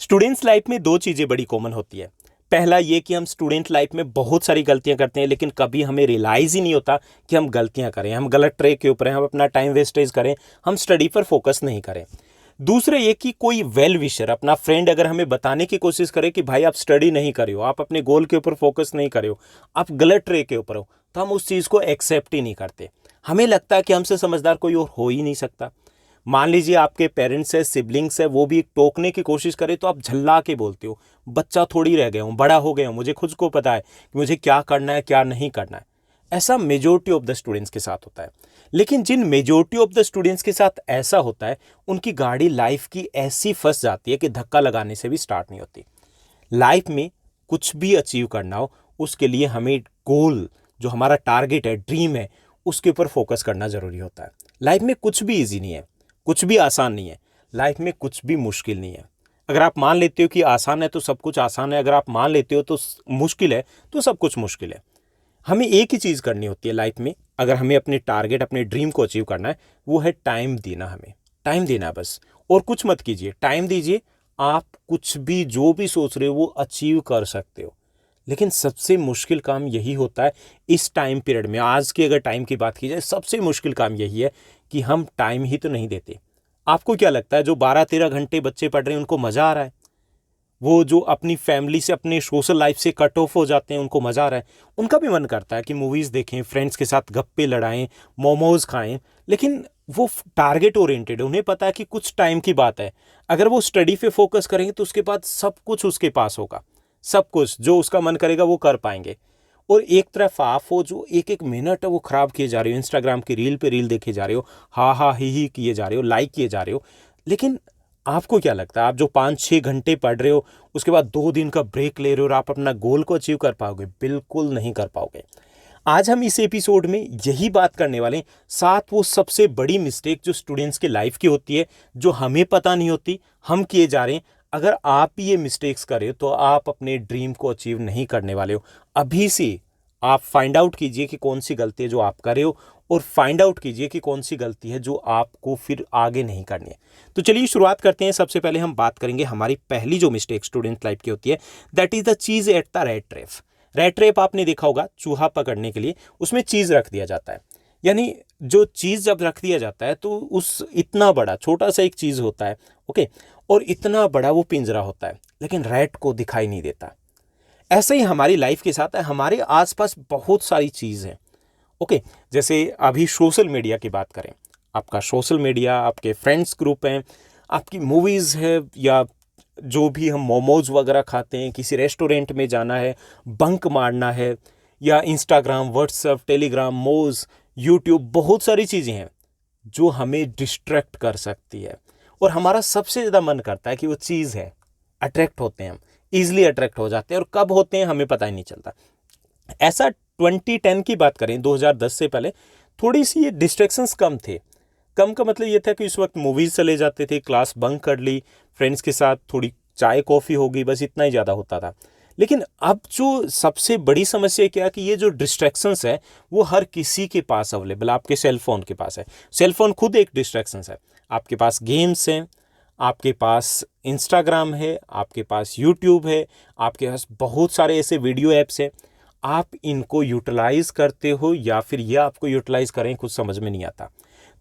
Students life में दो चीज़ें बड़ी कॉमन होती है। पहला ये कि हम स्टूडेंट लाइफ में बहुत सारी गलतियां करते हैं, लेकिन कभी हमें रियलाइज़ ही नहीं होता कि हम गलतियां करें, हम गलत ट्रैक के ऊपर हैं, हम अपना टाइम वेस्टेज करें, हम स्टडी पर फोकस नहीं करें। दूसरे ये कि कोई वेल विशर अपना फ्रेंड अगर हमें बताने की कोशिश करे कि भाई आप स्टडी नहीं कर रहे हो, आप अपने गोल के ऊपर फोकस नहीं कर रहे हो, आप गलत ट्रैक के ऊपर हो, तो हम उस चीज़ को एक्सेप्ट ही नहीं करते। हमें लगता है कि हमसे समझदार कोई और हो ही नहीं सकता। मान लीजिए आपके पेरेंट्स है, सिबलिंग्स है, वो भी टोकने की कोशिश करे तो आप झल्ला के बोलते हो, बच्चा थोड़ी रह गया हूँ, बड़ा हो गया हूँ, मुझे खुद को पता है कि मुझे क्या करना है क्या नहीं करना है। ऐसा मेजोरिटी ऑफ द स्टूडेंट्स के साथ होता है। लेकिन जिन मेजोरिटी ऑफ द स्टूडेंट्स के साथ ऐसा होता है, उनकी गाड़ी लाइफ की ऐसी फंस जाती है कि धक्का लगाने से भी स्टार्ट नहीं होती। लाइफ में कुछ भी अचीव करना हो, उसके लिए हमें गोल, जो हमारा टारगेट है, ड्रीम है, उसके ऊपर फोकस करना ज़रूरी होता है। लाइफ में कुछ भी ईजी नहीं है, कुछ भी आसान नहीं है, लाइफ में कुछ भी मुश्किल नहीं है। अगर आप मान लेते हो कि आसान है तो सब कुछ आसान है, अगर आप मान लेते हो तो मुश्किल है तो सब कुछ मुश्किल है। हमें एक ही चीज़ करनी होती है लाइफ में, अगर हमें अपने टारगेट, अपने ड्रीम को अचीव करना है, वो है टाइम देना। हमें टाइम देना है बस, और कुछ मत कीजिए, टाइम दीजिए। आप कुछ भी, जो भी सोच रहे हो वो अचीव कर सकते हो। लेकिन सबसे मुश्किल काम यही होता है इस टाइम पीरियड में। आज की अगर टाइम की बात की जाए, सबसे मुश्किल काम यही है कि हम टाइम ही तो नहीं देते। आपको क्या लगता है जो 12-13 घंटे बच्चे पढ़ रहे हैं उनको मज़ा आ रहा है? वो जो अपनी फैमिली से, अपने सोशल लाइफ से कट ऑफ हो जाते हैं, उनको मज़ा आ रहा है? उनका भी मन करता है कि मूवीज़ देखें, फ्रेंड्स के साथ गप्पे लड़ाएं, मोमोज खाएं, लेकिन वो टारगेट ओरिएंटेड है। उन्हें पता है कि कुछ टाइम की बात है, अगर वो स्टडी पे फोकस करेंगे तो उसके बाद सब कुछ उसके पास होगा, सब कुछ जो उसका मन करेगा वो कर पाएंगे। और एक तरफ आप हो जो एक एक मिनट है वो ख़राब किए जा रहे हो, इंस्टाग्राम की रील पे रील देखे जा रहे हो, हा हा ही किए जा रहे हो, लाइक किए जा रहे हो। लेकिन आपको क्या लगता है, आप जो 5-6 घंटे पढ़ रहे हो, उसके बाद 2 दिन का ब्रेक ले रहे हो, और आप अपना गोल को अचीव कर पाओगे? बिल्कुल नहीं कर पाओगे। आज हम इस एपिसोड में यही बात करने वाले हैं, साथ वो सबसे बड़ी मिस्टेक जो स्टूडेंट्स के लाइफ की होती है, जो हमें पता नहीं होती, हम किए जा रहे हैं। अगर आप भी ये मिस्टेक्स करें तो आप अपने ड्रीम को अचीव नहीं करने वाले हो। अभी से आप फाइंड आउट कीजिए कि कौन सी गलती है जो आप कर रहे हो, और फाइंड आउट कीजिए कि कौन सी गलती है जो आपको फिर आगे नहीं करनी है। तो चलिए शुरुआत करते हैं। सबसे पहले हम बात करेंगे हमारी पहली जो मिस्टेक स्टूडेंट लाइफ की होती है, that is the cheese at the rate trap. Rate trap आपने देखा होगा, चूहा पकड़ने के लिए उसमें चीज़ रख दिया जाता है। यानी जो चीज़ जब रख दिया जाता है तो उस इतना बड़ा, छोटा सा एक चीज़ होता है, ओके, और इतना बड़ा वो पिंजरा होता है, लेकिन रैट को दिखाई नहीं देता। ऐसे ही हमारी लाइफ के साथ है, हमारे आसपास बहुत सारी चीज़ हैं, ओके। जैसे अभी सोशल मीडिया की बात करें, आपका सोशल मीडिया, आपके फ्रेंड्स ग्रुप हैं, आपकी मूवीज़ है, या जो भी हम मोमोज वगैरह खाते हैं, किसी रेस्टोरेंट में जाना है, बंक मारना है, या इंस्टाग्राम, व्हाट्सएप, टेलीग्राम, मोज, यूट्यूब, बहुत सारी चीज़ें हैं जो हमें डिस्ट्रैक्ट कर सकती है। और हमारा सबसे ज़्यादा मन करता है कि वो चीज़ है, अट्रैक्ट होते हैं हम, ईजिली अट्रैक्ट हो जाते हैं, और कब होते हैं हमें पता ही नहीं चलता। ऐसा 2010 की बात करें, 2010 से पहले थोड़ी सी ये डिस्ट्रैक्शंस कम थे। कम का मतलब ये था कि उस वक्त मूवीज़ चले जाते थे, क्लास बंक कर ली, फ्रेंड्स के साथ थोड़ी चाय कॉफ़ी हो गई, बस इतना ही ज़्यादा होता था। लेकिन अब जो सबसे बड़ी समस्या क्या कि ये जो डिस्ट्रैक्शंस है वो हर किसी के पास अवेलेबल, आपके सेल फोन के पास है। सेल फोन खुद एक डिस्ट्रैक्शंस है। आपके पास गेम्स हैं, आपके पास इंस्टाग्राम है, आपके पास यूट्यूब है, आपके पास बहुत सारे ऐसे वीडियो ऐप्स हैं। आप इनको यूटिलाइज़ करते हो या फिर ये आपको यूटिलाइज़ करें, कुछ समझ में नहीं आता।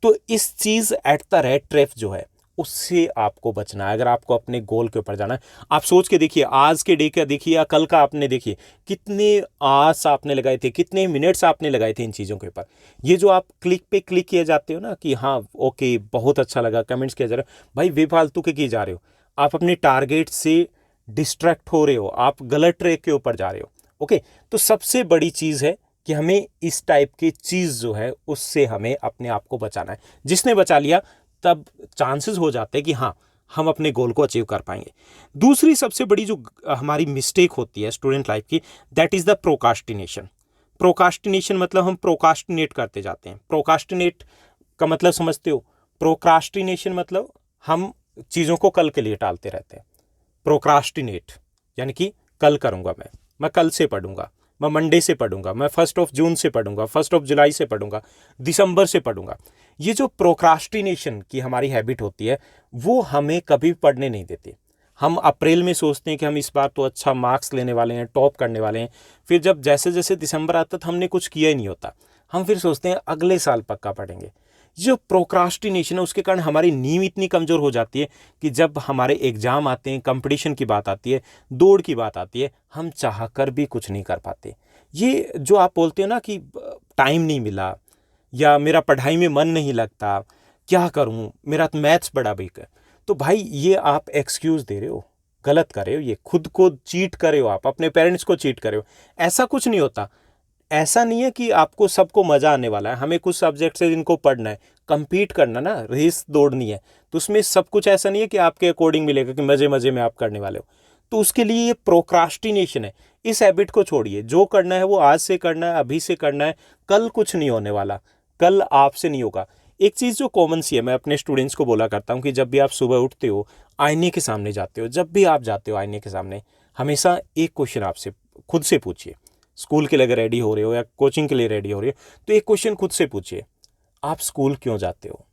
तो इस चीज़ एट द रेट ट्रैप जो है उससे आपको बचना है। अगर आपको अपने गोल के ऊपर जाना है, आप सोच के देखिए, आज के डे का देखिए या कल का आपने देखिए, कितने आवर्स आपने लगाए थे, कितने मिनट्स आपने लगाए थे इन चीज़ों के ऊपर। ये जो आप क्लिक पे क्लिक किए जाते हो ना कि हाँ ओके बहुत अच्छा लगा, कमेंट्स किया जा रहा है, भाई बेफालतू के किए जा रहे हो। आप अपने टारगेट से डिस्ट्रैक्ट हो रहे हो, आप गलत ट्रैक के ऊपर जा रहे हो, ओके। तो सबसे बड़ी चीज़ है कि हमें इस टाइप की चीज़ जो है उससे हमें अपने आप को बचाना है। जिसने बचा लिया तब चांसेस हो जाते हैं कि हाँ हम अपने गोल को अचीव कर पाएंगे। दूसरी सबसे बड़ी जो हमारी मिस्टेक होती है स्टूडेंट लाइफ की, that is the procrastination. Procrastination मतलब हम प्रोकास्टिनेट करते जाते हैं। प्रोकास्टिनेट का मतलब समझते हो? प्रोक्रास्टिनेशन मतलब हम चीज़ों को कल के लिए टालते रहते हैं। प्रोक्रास्टिनेट यानी कि कल करूँगा, मैं कल से पढ़ूंगा, मैं मंडे से पढ़ूंगा, मैं 1 जून से पढ़ूंगा, 1 जुलाई से पढ़ूंगा, दिसंबर से पढ़ूंगा। ये जो प्रोक्रास्टिनेशन की हमारी हैबिट होती है वो हमें कभी पढ़ने नहीं देती। हम अप्रैल में सोचते हैं कि हम इस बार तो अच्छा मार्क्स लेने वाले हैं, टॉप करने वाले हैं। फिर जब जैसे जैसे दिसंबर आता तो हमने कुछ किया ही नहीं होता। हम फिर सोचते हैं अगले साल पक्का पढ़ेंगे। जो प्रोक्रास्टिनेशन है उसके कारण हमारी नींव इतनी कमज़ोर हो जाती है कि जब हमारे एग्ज़ाम आते हैं, कंपटीशन की बात आती है, दौड़ की बात आती है, हम चाह कर भी कुछ नहीं कर पाते। ये जो आप बोलते हो ना कि टाइम नहीं मिला या मेरा पढ़ाई में मन नहीं लगता, क्या करूं, मेरा तो मैथ्स बड़ा वीक है, तो भाई ये आप एक्सक्यूज़ दे रहे हो, गलत कर रहे हो, ये खुद को चीट कर रहे हो, आप अपने पेरेंट्स को चीट कर रहे हो। ऐसा कुछ नहीं होता। ऐसा नहीं है कि आपको सबको मज़ा आने वाला है। हमें कुछ सब्जेक्ट्स है जिनको पढ़ना है, compete करना ना, रेस दौड़नी है, तो उसमें सब कुछ ऐसा नहीं है कि आपके अकॉर्डिंग मिलेगा कि मज़े मज़े में आप करने वाले हो। तो उसके लिए ये प्रोक्रास्टिनेशन है। इस हैबिट को छोड़िए। जो करना है वो आज से करना है, अभी से करना है। कल कुछ नहीं होने वाला, कल आपसे नहीं होगा। एक चीज़ जो कॉमन सी है, मैं अपने स्टूडेंट्स को बोला करता हूँ कि जब भी आप सुबह उठते हो, आईने के सामने जाते हो, जब भी आप जाते हो आईने के सामने, हमेशा एक क्वेश्चन आपसे खुद से पूछिए। स्कूल के लिए अगर रेडी हो रहे हो या कोचिंग के लिए रेडी हो रहे हो, तो एक क्वेश्चन खुद से पूछिए, आप स्कूल क्यों जाते हो?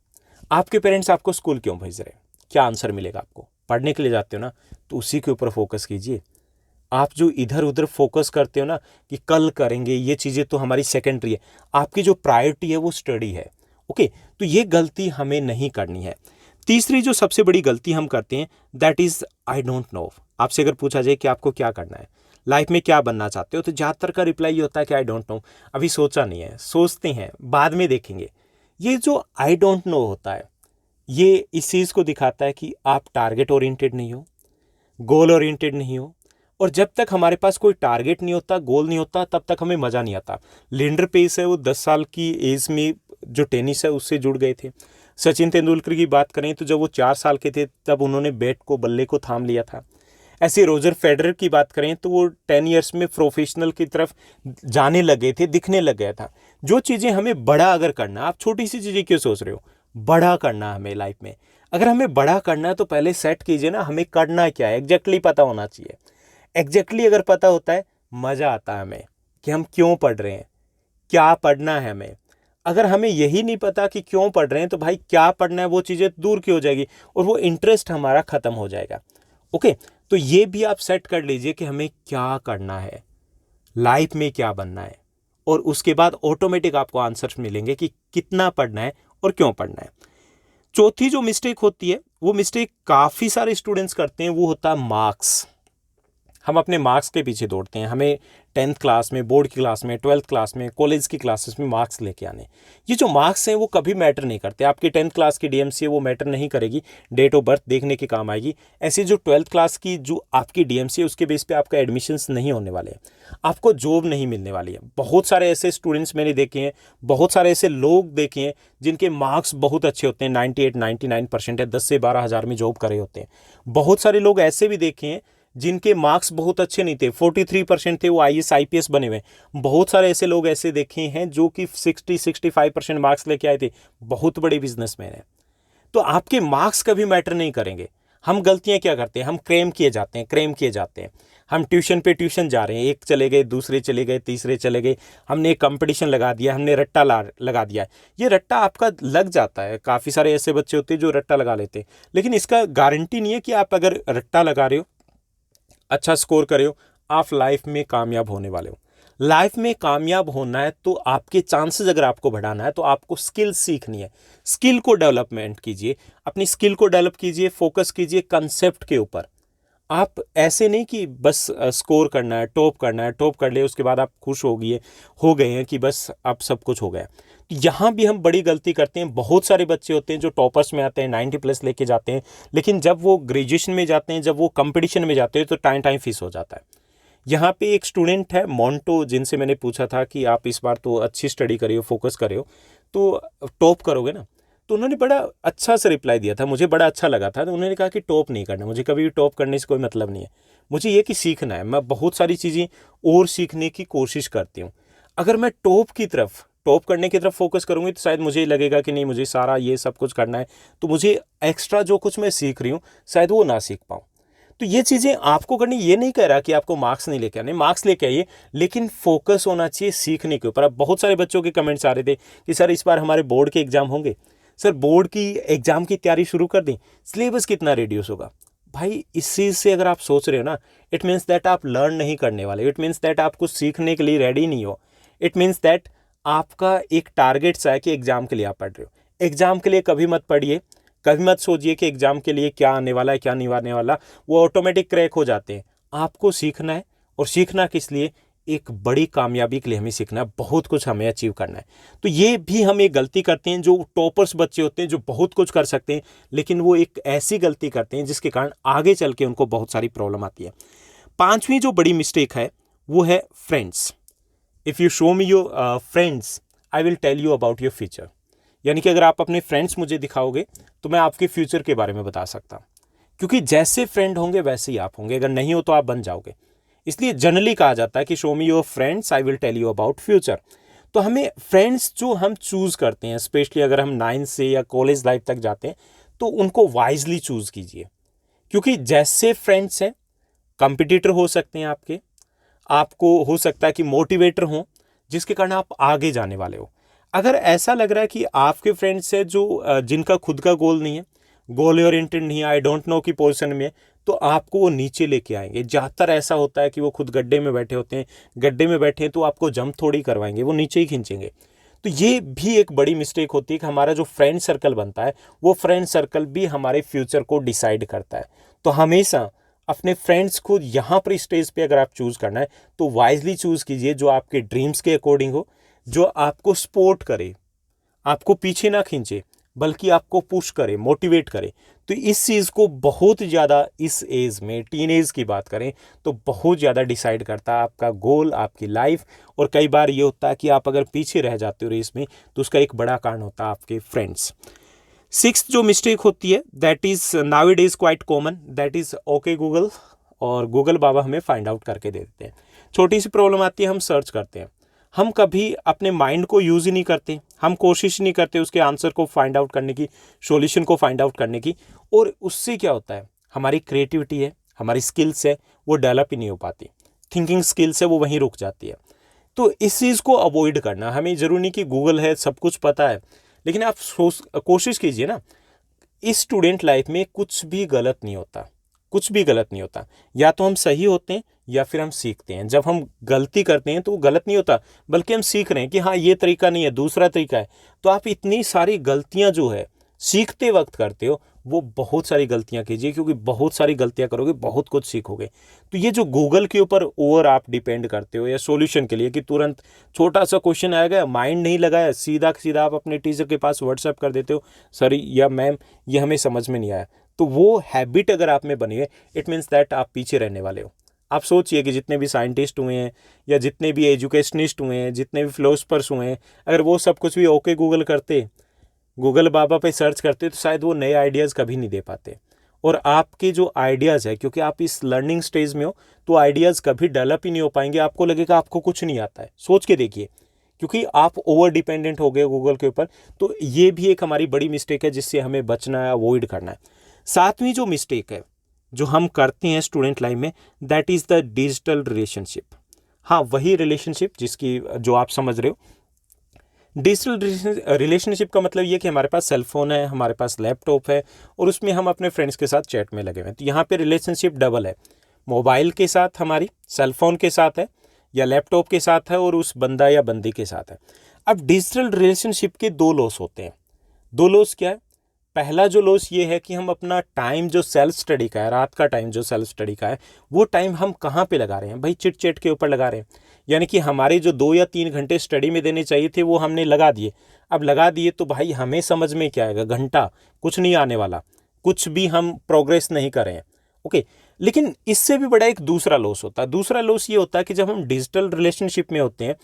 आपके पेरेंट्स आपको स्कूल क्यों भेज रहे हैं? क्या आंसर मिलेगा आपको? पढ़ने के लिए जाते हो ना, तो उसी के ऊपर फोकस कीजिए। आप जो इधर उधर फोकस करते हो ना कि कल करेंगे, ये चीज़ें तो हमारी सेकेंडरी है। आपकी जो प्रायोरिटी है वो स्टडी है। ओके, तो ये गलती हमें नहीं करनी है। तीसरी जो सबसे बड़ी गलती हम करते हैं, that is I don't know. आपसे अगर पूछा जाए कि आपको क्या करना है, लाइफ में क्या बनना चाहते हो, तो ज़्यादातर का रिप्लाई ये होता है कि आई डोंट नो, अभी सोचा नहीं है, सोचते हैं, बाद में देखेंगे। ये जो आई डोंट नो होता है, ये इस चीज़ को दिखाता है कि आप टारगेट ओरिएंटेड नहीं हो, गोल ओरिएंटेड नहीं हो। और जब तक हमारे पास कोई टारगेट नहीं होता, गोल नहीं होता, तब तक हमें मज़ा नहीं आता। लिंडर पेस है, वो 10 साल की एज में जो टेनिस है उससे जुड़ गए थे। सचिन तेंदुलकर की बात करें तो जब वो 4 साल के थे तब उन्होंने बैट को, बल्ले को थाम लिया था। ऐसे रोजर फेडरर की बात करें तो वो 10 ईयर्स में प्रोफेशनल की तरफ जाने लगे थे, दिखने लग गया था। जो चीज़ें हमें बड़ा अगर करना, आप छोटी सी चीज़ें क्यों सोच रहे हो? बड़ा करना हमें लाइफ में। अगर हमें बड़ा करना है तो पहले सेट कीजिए ना, हमें करना क्या है, एग्जैक्टली पता होना चाहिए। एग्जैक्टली अगर पता होता है, मज़ा आता है हमें कि हम क्यों पढ़ रहे हैं, क्या पढ़ना है हमें। अगर हमें यही नहीं पता कि क्यों पढ़ रहे हैं, तो भाई क्या पढ़ना है वो चीज़ें दूर की हो जाएगी और वो इंटरेस्ट हमारा ख़त्म हो जाएगा। ओके, तो ये भी आप सेट कर लीजिए कि हमें क्या करना है, लाइफ में क्या बनना है, और उसके बाद ऑटोमेटिक आपको आंसर्स मिलेंगे कि कितना पढ़ना है और क्यों पढ़ना है। चौथी जो मिस्टेक होती है, वो मिस्टेक काफ़ी सारे स्टूडेंट्स करते हैं, वो होता है मार्क्स। हम अपने मार्क्स के पीछे दौड़ते हैं। हमें 10th क्लास में, बोर्ड की क्लास में, 12th क्लास में, कॉलेज की क्लासेस में मार्क्स लेके आने। ये जो मार्क्स हैं वो कभी मैटर नहीं करते। आपकी 10th क्लास की डीएमसी है वो मैटर नहीं करेगी, डेट ऑफ बर्थ देखने के काम आएगी। ऐसे जो 12th क्लास की जो आपकी डीएमसी है उसके बेस पे आपका एडमिशन्स नहीं होने वाले हैं, आपको जॉब नहीं मिलने वाली है। बहुत सारे ऐसे स्टूडेंट्स मैंने देखे हैं, बहुत सारे ऐसे लोग देखे हैं जिनके मार्क्स बहुत अच्छे होते हैं, 98 99% है, 10 से 12 हज़ार में जॉब करे होते हैं। बहुत सारे लोग ऐसे भी देखे हैं जिनके मार्क्स बहुत अच्छे नहीं थे, 43% थे, वो आईएएस आईपीएस बने हुए। बहुत सारे ऐसे लोग ऐसे देखे हैं जो कि 60-65% मार्क्स लेके आए थे, बहुत बड़े बिजनेसमैन हैं। तो आपके मार्क्स कभी मैटर नहीं करेंगे। हम गलतियां क्या करते हैं, हम क्रेम किए जाते हैं, क्रेम किए जाते हैं। हम ट्यूशन पे ट्यूशन जा रहे हैं, एक चले गए, दूसरे चले गए, तीसरे चले गए, हमने एक कंपटीशन लगा दिया, हमने रट्टा लगा दिया। ये रट्टा आपका लग जाता है, काफ़ी सारे ऐसे बच्चे होते हैं जो रट्टा लगा लेते हैं, लेकिन इसका गारंटी नहीं है कि आप अगर रट्टा लगा रहे हो, अच्छा स्कोर करे हो, आप लाइफ में कामयाब होने वाले हो। लाइफ में कामयाब होना है तो आपके चांसेस अगर आपको बढ़ाना है तो आपको स्किल सीखनी है। स्किल को डेवलपमेंट कीजिए, अपनी स्किल को डेवलप कीजिए, फोकस कीजिए कंसेप्ट के ऊपर। आप ऐसे नहीं कि बस स्कोर करना है, टॉप करना है, टॉप कर ले उसके बाद आप खुश हो गए हैं कि बस अब सब कुछ हो गया। यहाँ भी हम बड़ी गलती करते हैं। बहुत सारे बच्चे होते हैं जो टॉपर्स में आते हैं, 90+ लेके जाते हैं, लेकिन जब वो ग्रेजुएशन में जाते हैं, जब वो कंपटीशन में जाते हैं, तो टाइम फीस हो जाता है। यहाँ पे एक स्टूडेंट है मोंटो, जिनसे मैंने पूछा था कि आप इस बार तो अच्छी स्टडी करियो, फोकस करियो, तो टॉप करोगे ना। तो उन्होंने बड़ा अच्छा सा रिप्लाई दिया था, मुझे बड़ा अच्छा लगा था। तो उन्होंने कहा कि टॉप नहीं करना, मुझे कभी भी टॉप करने से कोई मतलब नहीं है, मुझे ये कि सीखना है। मैं बहुत सारी चीज़ें और सीखने की कोशिश करती हूँ। अगर मैं टॉप करने की तरफ फोकस करूँगी तो शायद मुझे लगेगा कि नहीं, मुझे सारा ये सब कुछ करना है, तो मुझे एक्स्ट्रा जो कुछ मैं सीख रही हूँ शायद वो ना सीख पाऊँ। तो ये चीज़ें आपको करनी, ये नहीं कह रहा कि आपको मार्क्स नहीं लेके आने, मार्क्स लेके आइए, लेकिन फोकस होना चाहिए सीखने के ऊपर। अब बहुत सारे बच्चों के कमेंट्स आ रहे थे कि सर इस बार हमारे बोर्ड के एग्ज़ाम होंगे, सर बोर्ड की एग्ज़ाम की तैयारी शुरू कर दें, सिलेबस कितना रिड्यूस होगा। भाई इस चीज़ से अगर आप सोच रहे हो ना, इट मीन्स दैट आप लर्न नहीं करने वाले, इट मीन्स दैट आप कुछ सीखने के लिए रेडी नहीं हो, इट मीन्स दैट आपका एक टारगेट सा है कि एग्ज़ाम के लिए आप पढ़ रहे हो। एग्ज़ाम के लिए कभी मत पढ़िए, कभी मत सोचिए कि एग्ज़ाम के लिए क्या आने वाला है क्या नहीं आने वाला, वो ऑटोमेटिक क्रैक हो जाते हैं। आपको सीखना है, और सीखना किस लिए, एक बड़ी कामयाबी के लिए हमें सीखना है, बहुत कुछ हमें अचीव करना है। तो ये भी हम एक गलती करते हैं, जो टॉपर्स बच्चे होते हैं जो बहुत कुछ कर सकते हैं, लेकिन वो एक ऐसी गलती करते हैं जिसके कारण आगे चल के उनको बहुत सारी प्रॉब्लम आती है। पांचवी जो बड़ी मिस्टेक है वो है friends. If you show me your friends I will tell you about your future. यानी कि अगर आप अपने फ्रेंड्स मुझे दिखाओगे तो मैं आपके फ्यूचर के बारे में बता सकता हूँ, क्योंकि जैसे फ्रेंड होंगे वैसे ही आप होंगे, अगर नहीं हो तो आप बन जाओगे। इसलिए जनरली कहा जाता है कि show me your friends I will tell you about future. तो हमें फ्रेंड्स जो हम चूज़ करते हैं, स्पेशली अगर हम 9 से या कॉलेज लाइफ तक जाते हैं, तो उनको वाइजली चूज़ कीजिए, क्योंकि जैसे फ्रेंड्स हैं, कंपिटिटर हो सकते हैं आपके, आपको हो सकता है कि मोटिवेटर हों, जिसके कारण आप आगे जाने वाले हो। अगर ऐसा लग रहा है कि आपके फ्रेंड्स हैं जो जिनका खुद का गोल नहीं है, गोल ओरिएंटेड नहीं है, आई डोंट नो की पोजीशन में है, तो आपको वो नीचे लेके आएंगे। ज़्यादातर ऐसा होता है कि वो खुद गड्ढे में बैठे होते हैं, गड्ढे में बैठे हैं तो आपको जंप थोड़ी करवाएंगे, वो नीचे ही खींचेंगे। तो ये भी एक बड़ी मिस्टेक होती है कि हमारा जो फ्रेंड सर्कल बनता है, वो फ्रेंड सर्कल भी हमारे फ्यूचर को डिसाइड करता है। तो हमेशा अपने फ्रेंड्स को यहाँ पर स्टेज पे अगर आप चूज़ करना है तो वाइजली चूज़ कीजिए, जो आपके ड्रीम्स के अकॉर्डिंग हो, जो आपको सपोर्ट करे, आपको पीछे ना खींचे, बल्कि आपको पुश करे, मोटिवेट करे। तो इस चीज़ को बहुत ज़्यादा इस एज में, टीन एज की बात करें तो बहुत ज़्यादा डिसाइड करता है आपका गोल, आपकी लाइफ। और कई बार ये होता है कि आप अगर पीछे रह जाते हो रेस में, तो उसका एक बड़ा कारण होता है आपके फ्रेंड्स। सिक्स्थ जो मिस्टेक होती है, that is now it is quite common, that is okay Google, और गूगल बाबा हमें फाइंड आउट करके दे देते हैं। छोटी सी प्रॉब्लम आती है, हम सर्च करते हैं, हम कभी अपने माइंड को यूज़ ही नहीं करते, हम कोशिश नहीं करते उसके आंसर को फाइंड आउट करने की, सॉल्यूशन को फाइंड आउट करने की। और उससे क्या होता है, हमारी क्रिएटिविटी है, हमारी स्किल्स है, वो डेवलप ही नहीं हो पाती, थिंकिंग स्किल्स है वो वहीं रुक जाती है। तो इस चीज़ को अवॉइड करना, हमें ज़रूरी नहीं कि गूगल है, सब कुछ पता है, लेकिन आप कोशिश कीजिए ना, इस स्टूडेंट लाइफ में कुछ भी गलत नहीं होता, कुछ भी गलत नहीं होता। या तो हम सही होते हैं या फिर हम सीखते हैं। जब हम गलती करते हैं तो वो गलत नहीं होता, बल्कि हम सीख रहे हैं कि हाँ ये तरीका नहीं है, दूसरा तरीका है। तो आप इतनी सारी गलतियां जो है सीखते वक्त करते हो, वो बहुत सारी गलतियां कीजिए, क्योंकि बहुत सारी गलतियां करोगे बहुत कुछ सीखोगे। तो ये जो गूगल के ऊपर ओवर आप डिपेंड करते हो या सॉल्यूशन के लिए, कि तुरंत छोटा सा क्वेश्चन आएगा, माइंड नहीं लगाया, सीधा सीधा आप अपने टीचर के पास व्हाट्सएप कर देते हो, सर या मैम ये हमें समझ में नहीं आया। तो वो हैबिट अगर आप में बनी है, इट मीन्स दैट आप पीछे रहने वाले हो। आप सोचिए कि जितने भी साइंटिस्ट हुए हैं या जितने भी एजुकेशनिस्ट हुए हैं, जितने भी फिलोसफर्स हुए हैं, अगर वो सब कुछ भी ओके गूगल करते, गूगल बाबा पे सर्च करते, तो शायद वो नए आइडियाज़ कभी नहीं दे पाते। और आपके जो आइडियाज़ है, क्योंकि आप इस लर्निंग स्टेज में हो, तो आइडियाज़ कभी डेवलप ही नहीं हो पाएंगे, आपको लगेगा आपको कुछ नहीं आता है। सोच के देखिए, क्योंकि आप ओवर डिपेंडेंट हो गए गूगल के ऊपर। तो ये भी एक हमारी बड़ी मिस्टेक है, जिससे हमें बचना है, अवॉइड करना है। सातवीं जो मिस्टेक है जो हम करते हैं स्टूडेंट लाइफ में, that is the digital relationship. हाँ, वही रिलेशनशिप जिसकी जो आप समझ रहे हो। डिजिटल रिलेशनशिप का मतलब ये कि हमारे पास सेल फोन है, हमारे पास लैपटॉप है, और उसमें हम अपने फ्रेंड्स के साथ चैट में लगे हुए हैं। तो यहाँ पे रिलेशनशिप डबल है, मोबाइल के साथ हमारी, सेल फोन के साथ है, या लैपटॉप के साथ है, और उस बंदा या बंदी के साथ है। अब डिजिटल रिलेशनशिप के दो लॉस होते हैं। दो लॉस क्या है? पहला जो लॉस ये है कि हम अपना टाइम जो सेल्फ स्टडी का है, रात का टाइम जो सेल्फ स्टडी का है, वो टाइम हम कहाँ पे लगा रहे हैं भाई? चिट चैट के ऊपर लगा रहे हैं। यानी कि हमारे जो 2 या 3 घंटे स्टडी में देने चाहिए थे, वो हमने लगा दिए। अब लगा दिए तो भाई हमें समझ में क्या आएगा? घंटा कुछ नहीं आने वाला, कुछ भी हम प्रोग्रेस नहीं कर रहे हैं। ओके, लेकिन इससे भी बड़ा एक दूसरा लॉस होता है। दूसरा लॉस ये होता है कि जब हम डिजिटल रिलेशनशिप में होते हैं,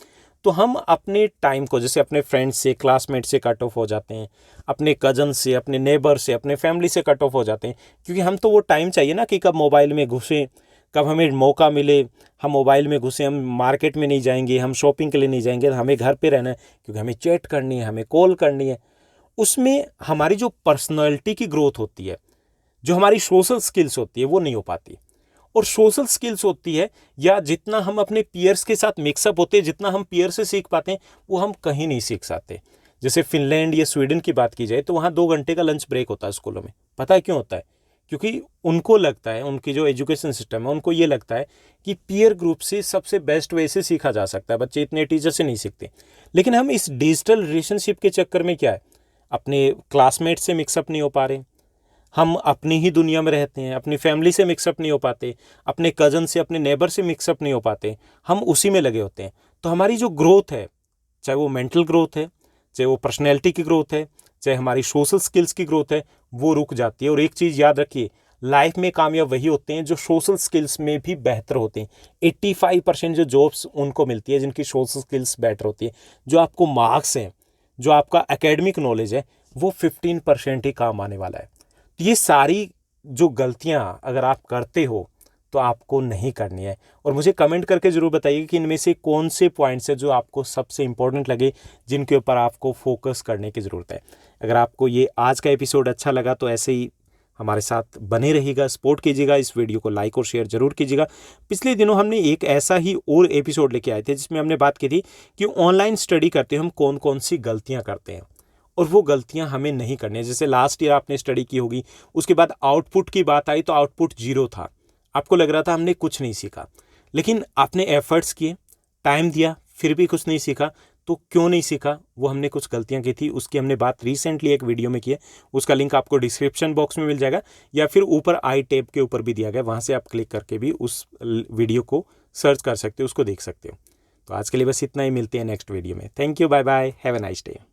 तो हम अपने टाइम को, जैसे अपने फ्रेंड्स से, क्लासमेट से कट ऑफ हो जाते हैं, अपने कजन से, अपने नेबर से, अपने फैमिली से कट ऑफ हो जाते हैं, क्योंकि हम तो वो टाइम चाहिए ना कि कब मोबाइल में घुसें, कब हमें मौका मिले हम मोबाइल में घुसें। हम मार्केट में नहीं जाएंगे, हम शॉपिंग के लिए नहीं जाएंगे, हमें घर पे रहना है, क्योंकि हमें चैट करनी है, हमें कॉल करनी है। उसमें हमारी जो पर्सनैलिटी की ग्रोथ होती है, जो हमारी सोशल स्किल्स होती है, वो नहीं हो पाती। और सोशल स्किल्स होती है, या जितना हम अपने पीयर्स के साथ मिक्सअप होते हैं, जितना हम पीयर से सीख पाते हैं, वो हम कहीं नहीं सीख सकते। जैसे फिनलैंड या स्वीडन की बात की जाए, तो वहाँ 2 घंटे का लंच ब्रेक होता है स्कूलों में। पता है क्यों होता है? क्योंकि उनको लगता है, उनकी जो एजुकेशन सिस्टम है उनको ये लगता है कि पीयर ग्रुप से सबसे बेस्ट वे से सीखा जा सकता है, बच्चे इतने टीचर से नहीं सीखते। लेकिन हम इस डिजिटल रिलेशनशिप के चक्कर में क्या है, अपने क्लासमेट से मिक्सअप नहीं हो पा रहे, हम अपनी ही दुनिया में रहते हैं, अपनी फैमिली से मिक्सअप नहीं हो पाते, अपने कज़न से, अपने नेबर से मिक्सअप नहीं हो पाते, हम उसी में लगे होते हैं। तो हमारी जो ग्रोथ है, चाहे वो मेंटल ग्रोथ है, चाहे वो पर्सनैलिटी की ग्रोथ है, चाहे हमारी सोशल स्किल्स की ग्रोथ है, वो रुक जाती है। और एक चीज़ याद रखिए, लाइफ में कामयाब वही होते हैं जो सोशल स्किल्स में भी बेहतर होते हैं। 85% जो जॉब्स उनको मिलती है जिनकी सोशल स्किल्स बेटर होती है। जो आपको मार्क्स हैं, जो आपका एकेडमिक नॉलेज है, वो 15% ही काम आने वाला है। तो ये सारी जो गलतियाँ अगर आप करते हो तो आपको नहीं करनी है। और मुझे कमेंट करके ज़रूर बताइए कि इनमें से कौन से पॉइंट्स हैं जो आपको सबसे इंपॉर्टेंट लगे, जिनके ऊपर आपको फोकस करने की ज़रूरत है। अगर आपको ये आज का एपिसोड अच्छा लगा तो ऐसे ही हमारे साथ बने रहिएगा, सपोर्ट कीजिएगा, इस वीडियो को लाइक और शेयर जरूर कीजिएगा। पिछले दिनों हमने एक ऐसा ही और एपिसोड लेके आए थे जिसमें हमने बात की थी कि ऑनलाइन स्टडी करते हुए हम कौन कौन सी गलतियाँ करते हैं और वो गलतियां हमें नहीं करनी है। जैसे लास्ट ईयर आपने स्टडी की होगी, उसके बाद आउटपुट की बात आई तो आउटपुट 0 था, आपको लग रहा था हमने कुछ नहीं सीखा, लेकिन आपने एफर्ट्स किए, टाइम दिया, फिर भी कुछ नहीं सीखा। तो क्यों नहीं सीखा, वो हमने कुछ गलतियां की थी, उसकी हमने बात रिसेंटली एक वीडियो में की है। उसका लिंक आपको डिस्क्रिप्शन बॉक्स में मिल जाएगा या फिर ऊपर आई टैब के ऊपर भी दिया गया, वहाँ से आप क्लिक करके भी उस वीडियो को सर्च कर सकते हो, उसको देख सकते हो। तो आज के लिए बस इतना ही, मिलते हैं नेक्स्ट वीडियो में। Thank you, bye bye, have a nice day.